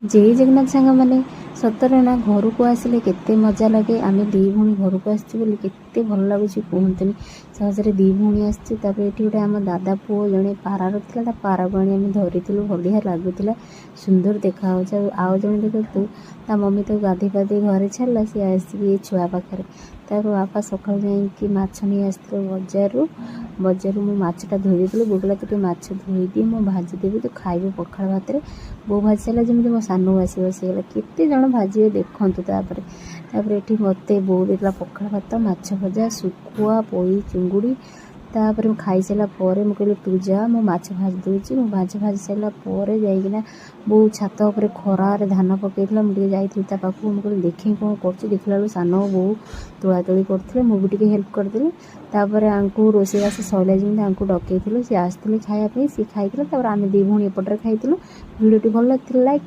जय जगन्नाथ सांग मैंने सतरे ना घर को आसिले केते मजा लगे आम दी भूणी घर को आसुँ केते भल लगुच कहतनी सहजरे दी भूणी आसती ये गोटे आम दादा पुओ जड़े पारा रखा पारा को आम धरी बढ़िया लगुला सुंदर देखा आउ जड़े देखु ता मम्मी तो गाधे पाधे घरे छाड़ा सी आसिक छुआ पाखे बापा सका जा माछ नहीं आसते बजार माछटा धोई देती बोला तो माछ धोई दिए मुझे भाजीदेवी तो खाइबे पखाड़ भात बो भाजी सारा जमी मो सानू आसी बसीगला केते जन भाजी देखूँ ये मत बो देता पखाड़ भात माछ भजा शुखुआ पोई चिंगुड़ी तापर खाई सारा मुझे कहली तू जा मो माछ भाजी दूची मो माछ भाजी सारापर जाइना बो छात उपर खरार धान पकईला मुझे जाइली पाखक मुझे देखे कौन कर देखला सान बो तोला तोली करते मुझे हेल्प करदेली तापर आंकु रोषेईबास सैला जमी डकई सी आसते खायापी सी खाई आम दी भूणी एपटे खाई भिडियोटी भल लगी लाइक